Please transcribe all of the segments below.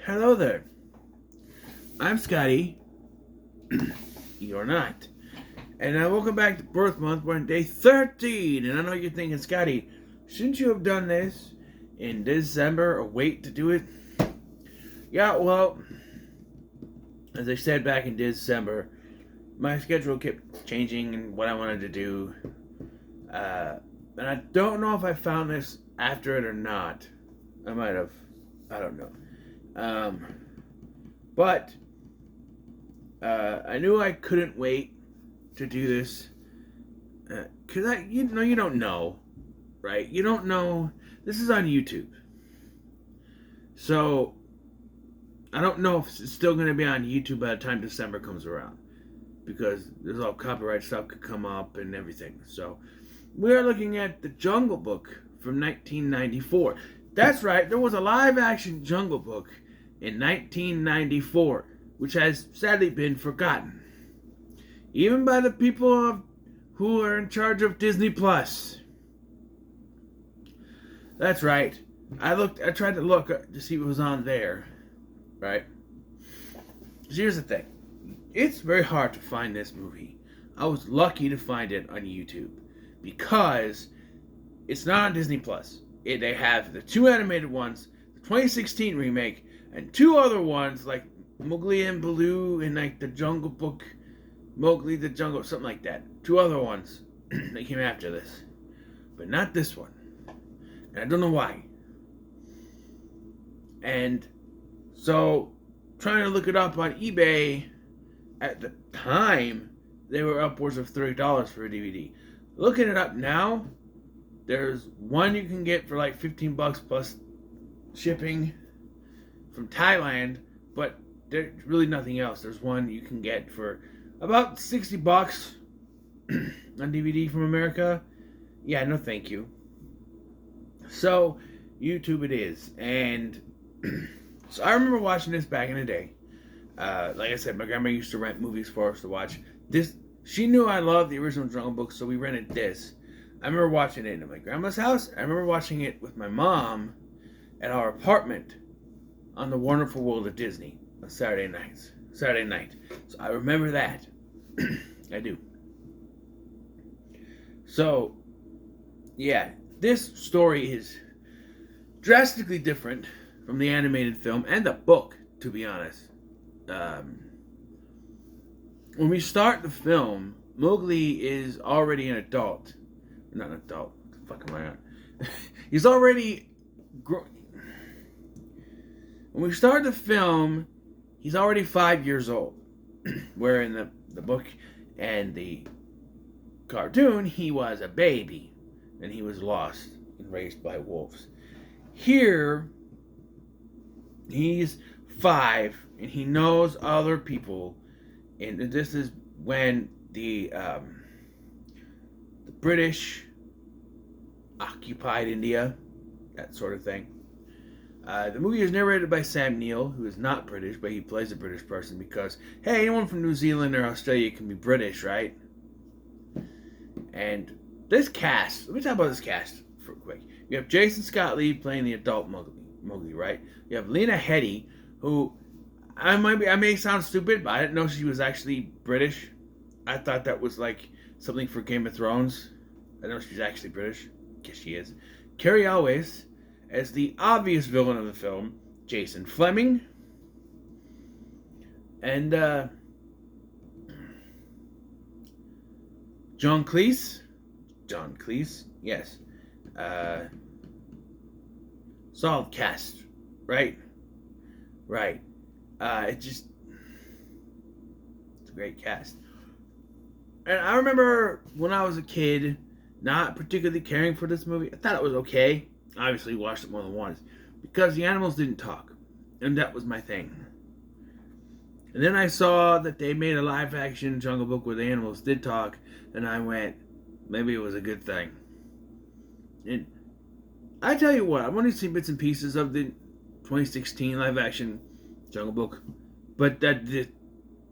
Hello there. I'm Scotty. You're not. And welcome back to Birth Month. We're on day 13. And I know you're thinking, Scotty, shouldn't you have done this in December or wait to do it? Yeah, well, as I said back in December, my schedule kept changing and what I wanted to do. And I don't know if I found this after it or not. I might have. I don't know. But I knew I couldn't wait to do this because you don't know, right? You don't know. This is on YouTube, so I don't know if it's still going to be on YouTube by the time December comes around because there's all copyright stuff could come up and everything. So we are looking at the Jungle Book from 1994. That's right. There was a live-action Jungle Book in 1994, which has sadly been forgotten, even by the people who are in charge of Disney Plus. That's right. I tried to look to see what was on there, right? So here's the thing. It's very hard to find this movie. I was lucky to find it on YouTube because it's not on Disney Plus. They have the two animated ones, the 2016 remake, and two other ones like Mowgli and Baloo and like the Jungle Book, Mowgli the Jungle, something like that. Two other ones that came after this, but not this one. And I don't know why. And so, trying to look it up on eBay, at the time, they were upwards of $30 for a DVD. Looking it up now, there's one you can get for like $15 plus shipping from Thailand, but there's really nothing else. There's one you can get for about $60 on DVD from America. Yeah, no thank you. So, YouTube it is. And so I remember watching this back in the day. Like I said, my grandma used to rent movies for us to watch. She knew I loved the original Jungle Book, so we rented this. I remember watching it in my grandma's house. I remember watching it with my mom at our apartment on The Wonderful World of Disney on Saturday night. So I remember that. I do. So, yeah, this story is drastically different from the animated film and the book, to be honest. When we start the film, Mowgli is already an adult. Not an adult. What the fuck am I on? He's already grown. When we start the film, he's already 5 years old. Where in the book and the cartoon, he was a baby. And he was lost and raised by wolves. Here, he's 5 and he knows other people. And this is when the British occupied India, that sort of thing. The movie is narrated by Sam Neill, who is not British, but he plays a British person because, hey, anyone from New Zealand or Australia can be British, right? And this cast, let me talk about this cast for quick. You have Jason Scott Lee playing the adult Mowgli, right? You have Lena Headey, who I may sound stupid, but I didn't know she was actually British. I thought that was like something for Game of Thrones. I know she's actually British. Guess she is. Carrie Elwes as the obvious villain of the film, Jason Fleming. And John Cleese, yes. Solid cast, right? Right. It's a great cast. And I remember when I was a kid, not particularly caring for this movie. I thought it was okay. Obviously, watched it more than once because the animals didn't talk, and that was my thing. And then I saw that they made a live-action Jungle Book where the animals did talk, and I went, maybe it was a good thing. And I tell you what, I've only seen bits and pieces of the 2016 live-action Jungle Book, but this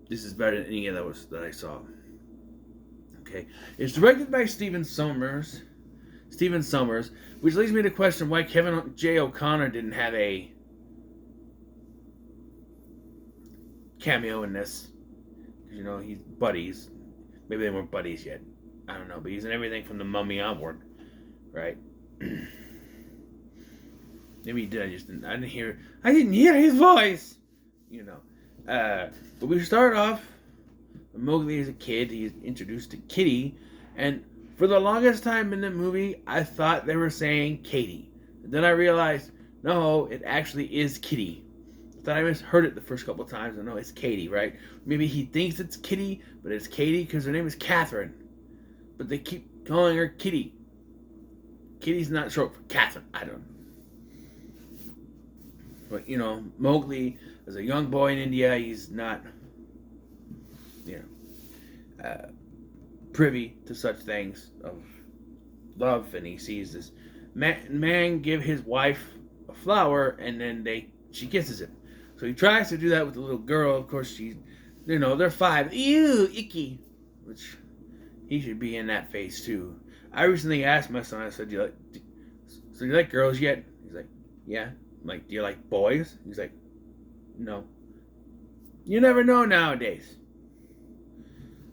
is better than any of those that I saw. Okay, it's directed by Stephen Sommers, which leads me to question why Kevin J. O'Connor didn't have a cameo in this. You know, he's buddies. Maybe they weren't buddies yet. I don't know, but he's in everything from The Mummy onward, right? Maybe he did. I didn't hear his voice. You know, but we start off. Mowgli is a kid. He's introduced to Kitty, and for the longest time in the movie, I thought they were saying Katie. And then I realized, no, it actually is Kitty. I thought I misheard it the first couple of times. I know it's Katie, right? Maybe he thinks it's Kitty, but it's Katie because her name is Catherine. But they keep calling her Kitty. Kitty's not short for Catherine. I don't know. But, you know, Mowgli, as a young boy in India, he's not, privy to such things of love, and he sees this man give his wife a flower, and then she kisses him. So he tries to do that with the little girl. Of course, they're 5. Ew, icky. Which, he should be in that phase too. I recently asked my son, I said, do you like girls yet? He's like, yeah. I'm like, do you like boys? He's like, no. You never know nowadays.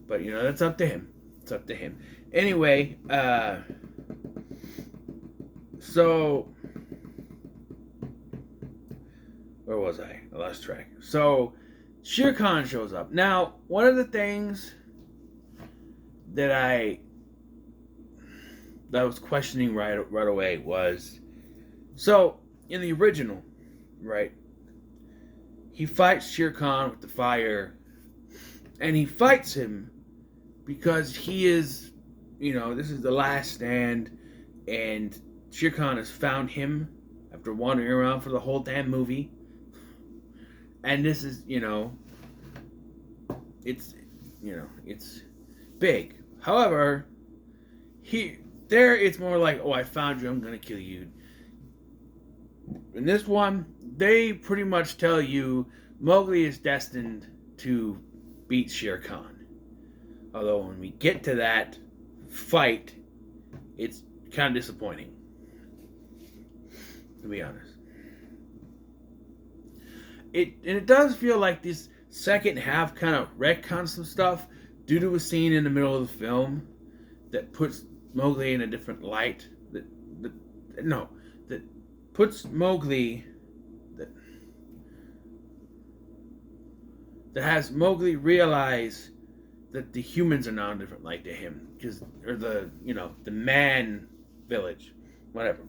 But, that's up to him. It's up to him. Anyway, so, where was I? I lost track. So, Shere Khan shows up. Now, one of the things that I was questioning right away was, so, in the original, right, he fights Shere Khan with the fire, and he fights him because he is, this is the last stand, and Shere Khan has found him after wandering around for the whole damn movie. And this is, it's big. However, it's more like, oh, I found you, I'm gonna kill you. In this one, they pretty much tell you Mowgli is destined to beat Shere Khan. Although when we get to that fight, it's kind of disappointing, to be honest. It does feel like this second half kind of retcons some stuff due to a scene in the middle of the film that puts Mowgli in a different light. That puts Mowgli, that has Mowgli realize that the humans are now in a different light to him, or the man village, whatever.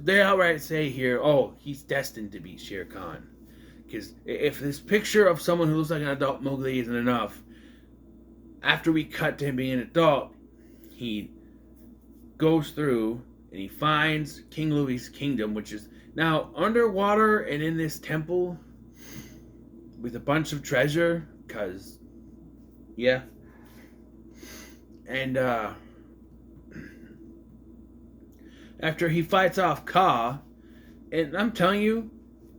They outright say here, oh, he's destined to beat Shere Khan. Because if this picture of someone who looks like an adult Mowgli isn't enough, after we cut to him being an adult, he goes through and he finds King Louie's kingdom, which is now underwater and in this temple with a bunch of treasure, because, yeah. And, after he fights off Kaa, and I'm telling you,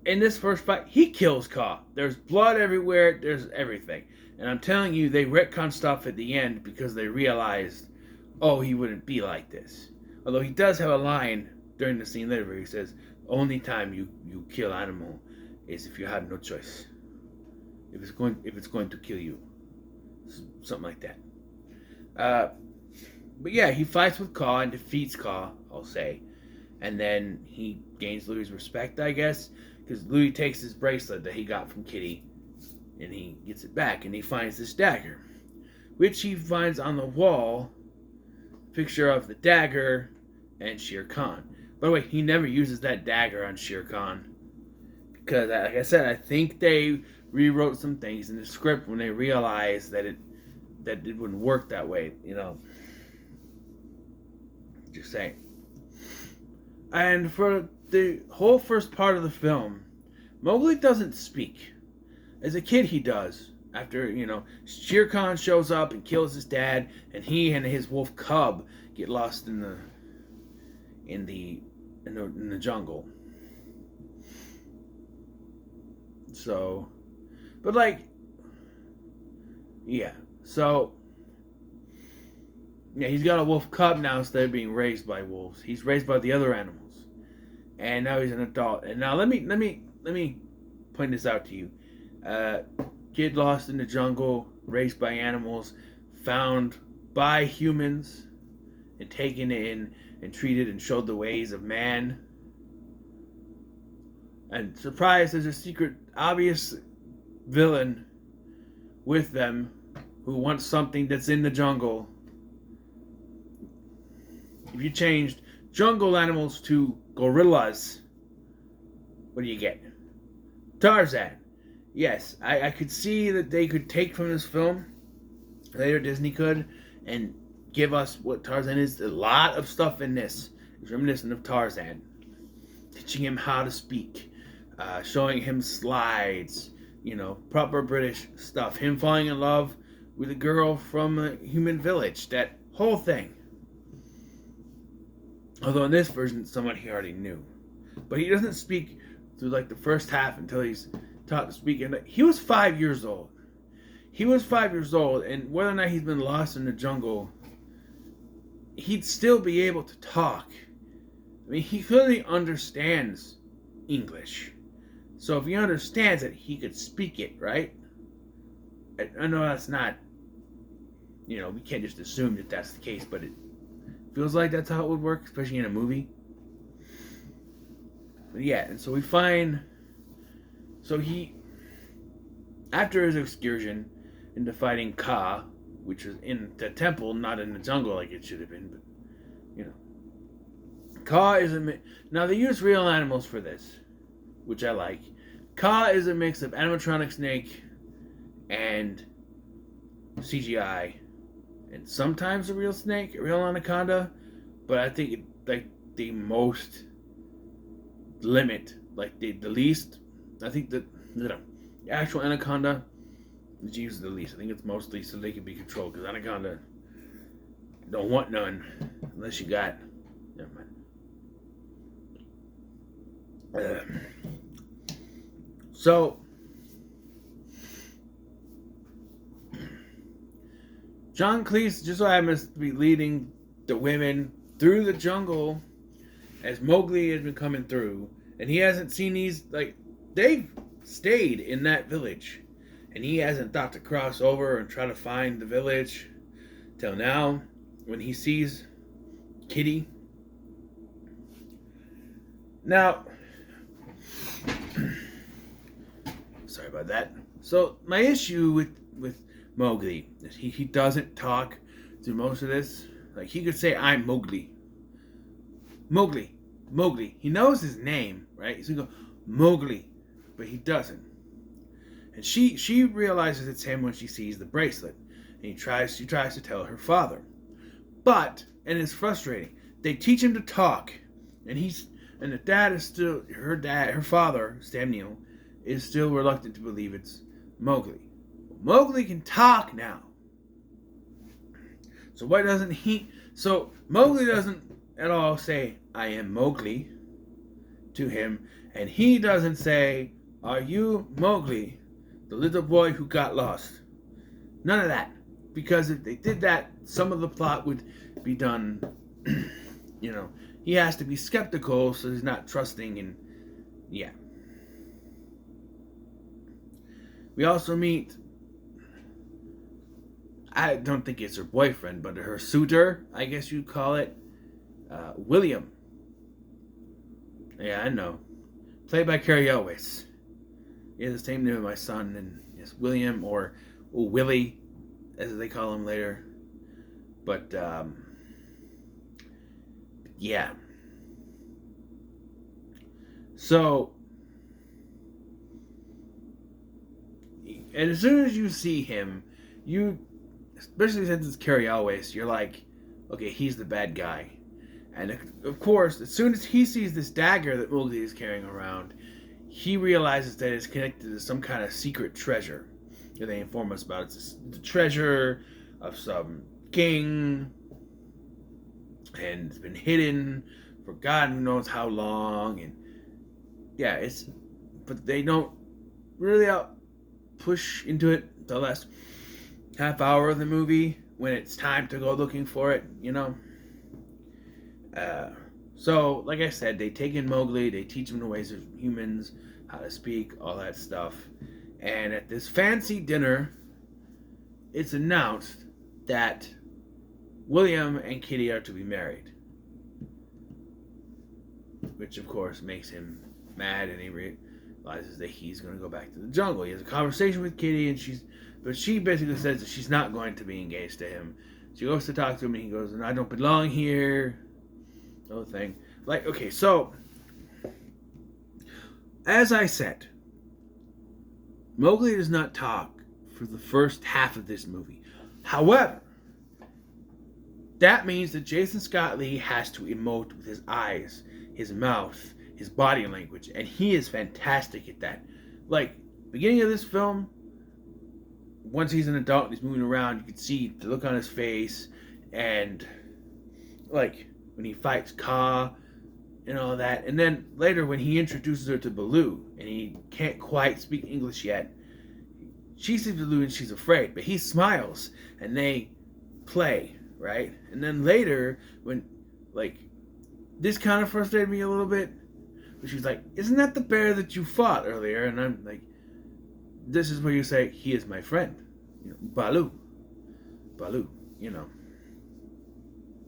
in this first fight, he kills Kaa. There's blood everywhere, there's everything. And I'm telling you, they retcon stuff at the end because they realized, oh, he wouldn't be like this. Although he does have a line during the scene later where he says, only time you kill animal is if you have no choice. If it's going to kill you. Something like that. But yeah, he fights with Kaa and defeats Kaa, I'll say. And then he gains Louie's respect, I guess. Because Louie takes his bracelet that he got from Kitty. And he gets it back. And he finds this dagger. Which he finds on the wall. Picture of the dagger and Shere Khan. By the way, he never uses that dagger on Shere Khan. Because, like I said, I think they rewrote some things in the script when they realized that it wouldn't work that way, Just saying. And for the whole first part of the film, Mowgli doesn't speak. As a kid, he does. After, Shere Khan shows up and kills his dad, and he and his wolf cub get lost in the jungle. So, but he's got a wolf cub now instead of being raised by wolves. He's raised by the other animals, and now he's an adult. And now let me point this out to you. Kid lost in the jungle, raised by animals, found by humans, and taken in and treated and showed the ways of man. And surprised, there's a secret, obvious villain with them who wants something that's in the jungle. If you changed jungle animals to gorillas, what do you get? Tarzan. Yes, I could see that they could take from this film, later Disney could, and give us what Tarzan is. A lot of stuff in this is reminiscent of Tarzan. Teaching him how to speak, showing him slides, proper British stuff. Him falling in love with a girl from a human village. That whole thing. Although in this version, it's someone he already knew. But he doesn't speak through the first half until he's taught to speak. And he was 5 years old. He was 5 years old, and whether or not he's been lost in the jungle, he'd still be able to talk. I mean, he clearly understands English. So if he understands it, he could speak it, right? I know that's not, we can't just assume that that's the case, but it feels like that's how it would work, especially in a movie. But yeah, and so we find, after his excursion into fighting Kaa, which is in the temple, not in the jungle like it should have been, but, Kaa is now they use real animals for this, which I like. Kaa is a mix of animatronic snake and CGI, and sometimes a real snake, a real anaconda, but I think the most limit, the least, I think the actual anaconda is used the least. I think it's mostly so they can be controlled, because anaconda don't want none unless you got, never mind. So John Cleese just so happens to be leading the women through the jungle as Mowgli has been coming through, and he hasn't seen these, they've stayed in that village, and he hasn't thought to cross over and try to find the village till now when he sees Kitty. Now, sorry about that. So my issue with Mowgli is he doesn't talk through most of this. He could say, "I'm Mowgli. Mowgli. Mowgli." He knows his name, right? He's gonna go, "Mowgli," but he doesn't. And she realizes it's him when she sees the bracelet. And she tries to tell her father. But, and it's frustrating, they teach him to talk, and the dad is still, her father, Sam Neill, is still reluctant to believe it's Mowgli. Mowgli can talk now. So why doesn't he? So Mowgli doesn't at all say, "I am Mowgli," to him, and he doesn't say, "Are you Mowgli, the little boy who got lost?" None of that. Because if they did that, some of the plot would be done, he has to be skeptical, so he's not trusting, and yeah. We also meet, I don't think it's her boyfriend, but her suitor, I guess you'd call it, William. Yeah, I know. Played by Cary Elwes. He has the same name as my son, and yes, William, or Willie, as they call him later. But, yeah. So, and as soon as you see him, especially since it's Cary Elwes, you're like, okay, he's the bad guy. And of course, as soon as he sees this dagger that Mowgli is carrying around, he realizes that it's connected to some kind of secret treasure that they inform us about. It's the treasure of some king, and it's been hidden for God who knows how long. And yeah, but they don't really push into it the last half hour of the movie when it's time to go looking for it, So, like I said, they take in Mowgli, they teach him the ways of humans, how to speak, all that stuff. And at this fancy dinner, it's announced that William and Kitty are to be married. Which, of course, makes him mad, and he realizes that he's going to go back to the jungle. He has a conversation with Kitty, and she basically says that she's not going to be engaged to him. She goes to talk to him, and he goes, "I don't belong here." The whole thing. Like, okay, so, as I said, Mowgli does not talk for the first half of this movie. However, that means that Jason Scott Lee has to emote with his eyes, his mouth, his body language, and he is fantastic at that. Like, beginning of this film, once he's an adult and he's moving around, you can see the look on his face, and like when he fights Kaa and all that. And then later when he introduces her to Baloo and he can't quite speak English yet, she sees Baloo and she's afraid, but he smiles and they play, right? And then later when, like, this kind of frustrated me a little bit, but she's like, "Isn't that the bear that you fought earlier?" And I'm like, this is where you say, "He is my friend." You know, Baloo, you know.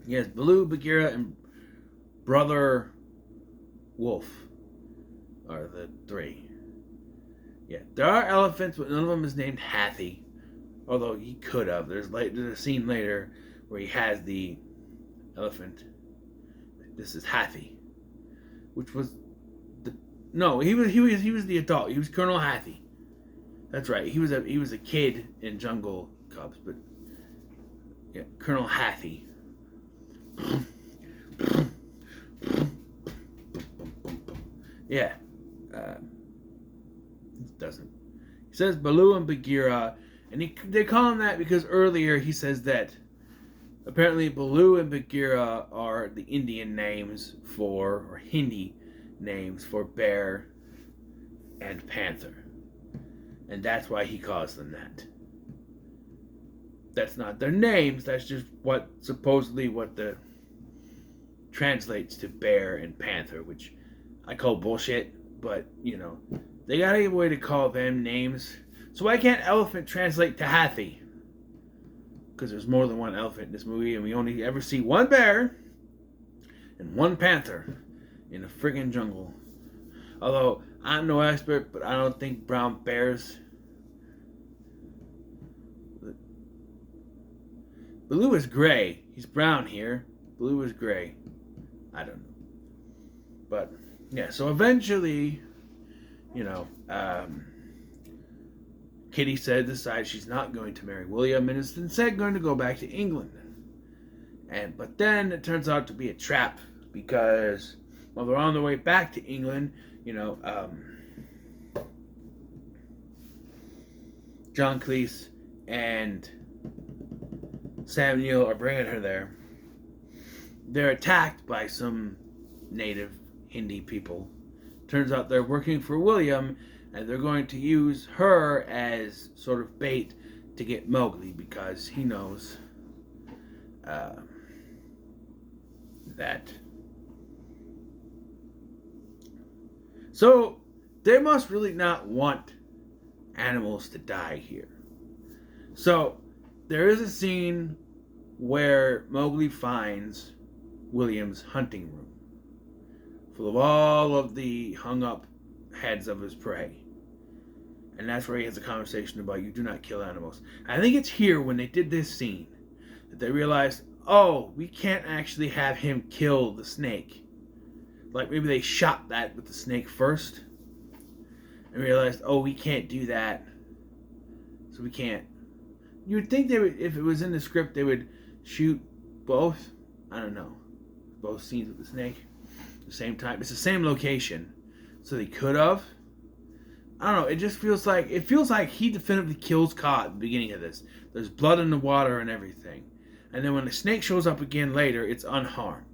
Yes, Baloo, Bagheera, and Brother Wolf are the three. Yeah, there are elephants, but none of them is named Hathi. Although he could have. There's a scene later where he has the elephant. This is Hathi, which was he was the adult. He was Colonel Hathi. That's right. He was a kid in Jungle Cubs, but yeah, Colonel Hathi. Yeah. It doesn't. He says Baloo and Bagheera, and they call him that because earlier he says that apparently Baloo and Bagheera are the Indian names for, or Hindi names for bear and panther. And that's why he calls them that. That's not their names, that's just supposedly what the translates to bear and panther, which I call bullshit, but, you know, they gotta get a way to call them names. So why can't elephant translate to Hathi? Because there's more than one elephant in this movie, and we only ever see one bear and one panther in a friggin' jungle. Although, I'm no expert, but I don't think brown bears... Baloo is gray. He's brown here. Baloo is gray. I don't know. But, yeah, so eventually, you know, Kitty decides she's not going to marry William and is instead going to go back to England. But then it turns out to be a trap because while they're on their way back to England, you know, John Cleese and Sam Neill are bringing her there. They're attacked by some native Hindi people. Turns out they're working for William, and they're going to use her as sort of bait to get Mowgli because he knows that. So they must really not want animals to die here. So there is a scene where Mowgli finds William's hunting room full of all of the hung up heads of his prey. And that's where he has a conversation about you do not kill animals. I think it's here when they did this scene that they realized, oh, we can't actually have him kill the snake. Like maybe they shot that with the snake first and realized, oh, we can't do that. So we can't. You would think they would, if it was in the script, they would shoot both. I don't know. Both scenes with the snake at the same time. It's the same location. So they could have. I don't know. It just feels like he definitively kills Kaa at the beginning of this. There's blood in the water and everything. And then when the snake shows up again later, it's unharmed.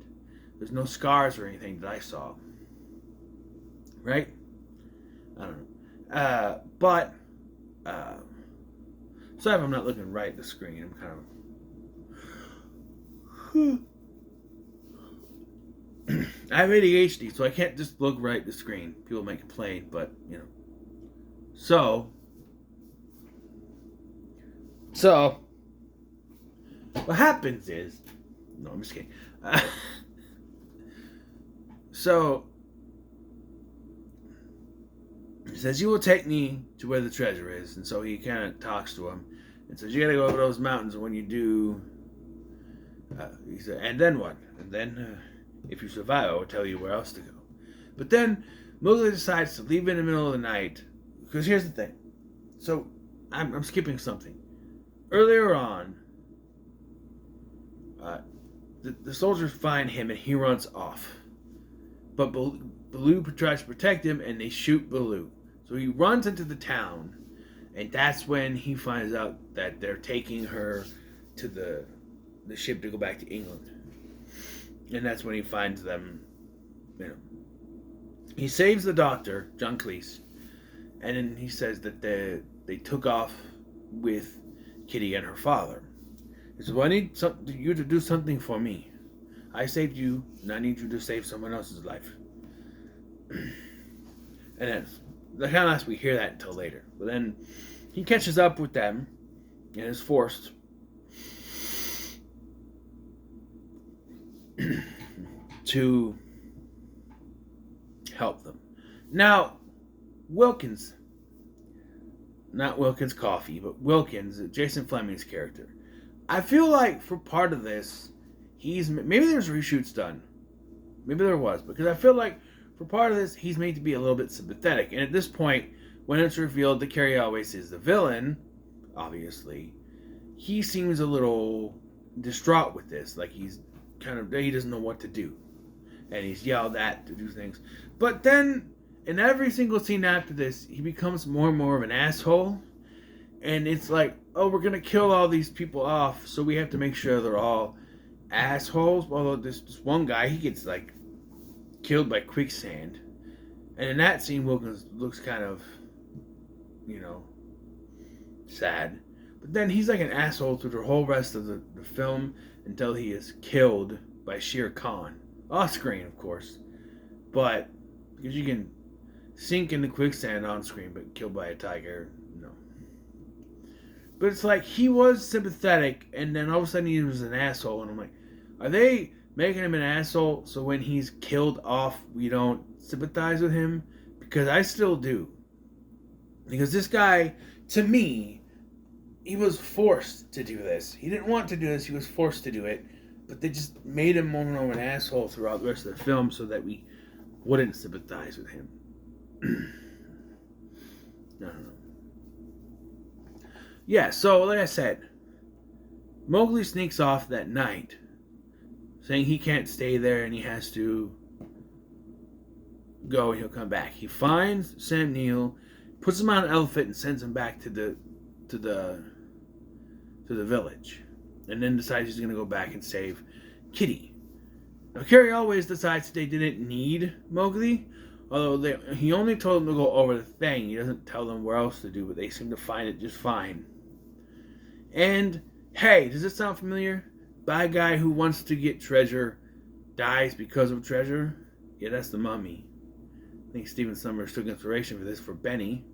There's no scars or anything that I saw. Right? I don't know. Sorry if I'm not looking right at the screen. I'm kind of... I have ADHD, so I can't just look right at the screen. People might complain, but, you know. So, So, what happens is... No, I'm just kidding. So, he says, you will take me to where the treasure is. And so he kind of talks to him and says, you got to go over those mountains. And when you do, he said, and then what? And then, if you survive, I will tell you where else to go. But then Mowgli decides to leave in the middle of the night. Because here's the thing. So, I'm skipping something. Earlier on, the soldiers find him and he runs off. But Baloo tries to protect him and they shoot Baloo. So he runs into the town, and that's when he finds out that they're taking her to the ship to go back to England. And that's when he finds them, He saves the doctor, John Cleese, and then he says that they took off with Kitty and her father. He says, well, I need you to do something for me. I saved you, and I need you to save someone else's life. And then, the kind of last we hear that until later. But then he catches up with them and is forced to help them. Now, Wilkins, not Wilkins Coffee, but Wilkins, Jason Fleming's character. I feel like for part of this, maybe there's reshoots done. Maybe there was, because I feel like for part of this, he's made to be a little bit sympathetic. And at this point, when it's revealed that Cary Elwes is the villain, obviously, he seems a little distraught with this. Like he doesn't know what to do. And he's yelled at to do things. But then, in every single scene after this, he becomes more and more of an asshole. And it's like, oh, we're going to kill all these people off, so we have to make sure they're all assholes. Although this one guy, he gets like killed by quicksand. And in that scene, Wilkins looks kind of, sad. But then he's like an asshole through the whole rest of the film until he is killed by Shere Khan. Off screen, of course. But, because you can sink in the quicksand on screen, but killed by a tiger, no. But it's like, he was sympathetic, and then all of a sudden he was an asshole, and I'm like, are they making him an asshole so when he's killed off, we don't sympathize with him? Because I still do. Because this guy, to me, he was forced to do this. He didn't want to do this, he was forced to do it. But they just made him more and more an asshole throughout the rest of the film so that we wouldn't sympathize with him. No. Yeah, so like I said, Mowgli sneaks off that night, saying he can't stay there and he has to go and he'll come back. He finds Sam Neill, puts him on an elephant and sends him back to the village. And then decides he's going to go back and save Kitty. Now, Cary Elwes decides that they didn't need Mowgli, although he only told them to go over the thing. He doesn't tell them where else to do, but they seem to find it just fine. And, hey, does this sound familiar? Bad guy who wants to get treasure dies because of treasure? Yeah, that's the Mummy. I think Stephen Sommers took inspiration for this for Benny.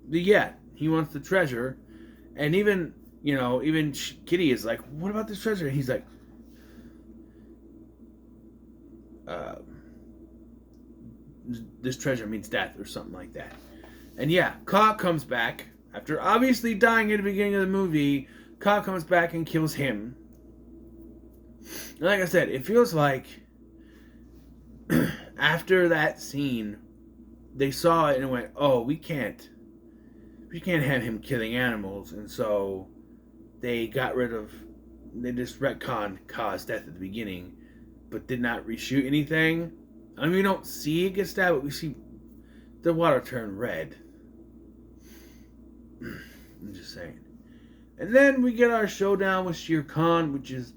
But yeah, he wants the treasure. And even Kitty is like, what about this treasure? And he's like, this treasure means death or something like that. And yeah, Kaa comes back. After obviously dying at the beginning of the movie, Kaa comes back and kills him. And like I said, it feels like after that scene, they saw it and went, oh, we can't have him killing animals, and so they just retconned Kaa's death at the beginning, but did not reshoot anything. I mean, we don't see it get stabbed, but we see the water turn red. I'm just saying. And then we get our showdown with Shere Khan, which is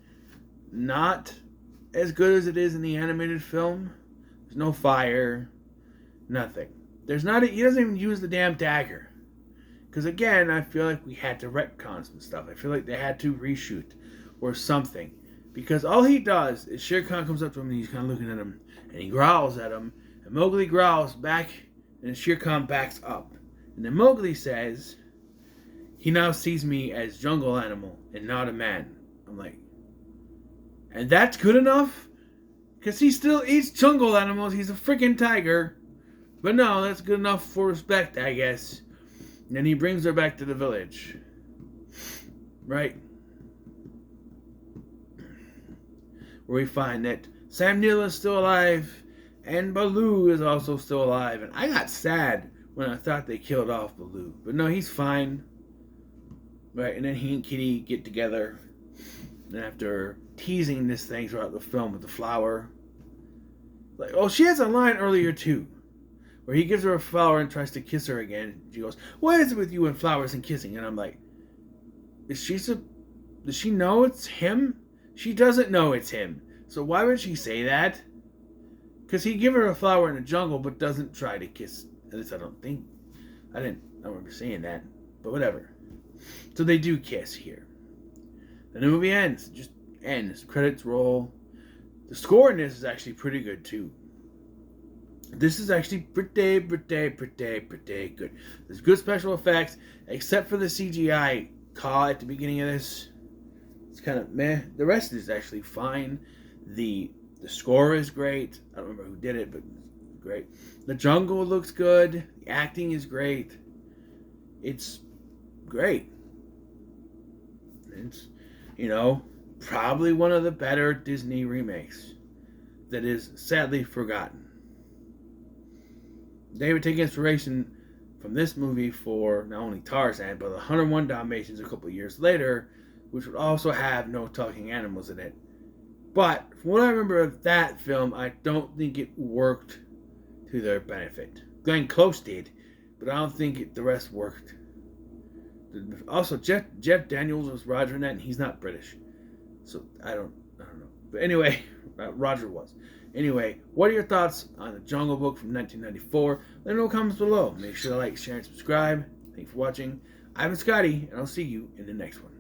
not as good as it is in the animated film. There's no fire, nothing. He doesn't even use the damn dagger. Because again, I feel like we had to retcon some stuff. I feel like they had to reshoot or something. Because all he does is Shere Khan comes up to him and he's kind of looking at him. And he growls at him. And Mowgli growls back and Shere Khan backs up. And then Mowgli says, he now sees me as jungle animal and not a man. I'm like, and that's good enough? Because he still eats jungle animals. He's a freaking tiger. But no, that's good enough for respect, I guess. And then he brings her back to the village. Right? Where we find that Sam Neill is still alive. And Baloo is also still alive. And I got sad when I thought they killed off Baloo. But no, he's fine. Right? And then he and Kitty get together. And after teasing this thing throughout the film with the flower. Like, oh, she has a line earlier too. Where he gives her a flower and tries to kiss her again. She goes, "What is it with you and flowers and kissing?" And I'm like, does she know it's him? She doesn't know it's him. So why would she say that? Because he give her a flower in the jungle but doesn't try to kiss. At least I don't remember saying that. But whatever. So they do kiss here. And the movie ends. Just ends. Credits roll. The score in this is actually pretty good too. This is actually pretty good. There's good special effects, except for the CGI caw at the beginning of this. It's kind of meh. The rest is actually fine. The score is great. I don't remember who did it, but it's great. The jungle looks good. The acting is great. It's great. It's, probably one of the better Disney remakes that is sadly forgotten. They would take inspiration from this movie for not only Tarzan, but 101 Dalmatians a couple of years later, which would also have no talking animals in it. But from what I remember of that film, I don't think it worked to their benefit. Glenn Close did, but I don't think the rest worked. Also, Jeff Daniels was Roger in that, and he's not British. So I don't know. But anyway, Roger was. Anyway, what are your thoughts on The Jungle Book from 1994? Let me know in the comments below. Make sure to like, share, and subscribe. Thanks for watching. I've been Scotty, and I'll see you in the next one.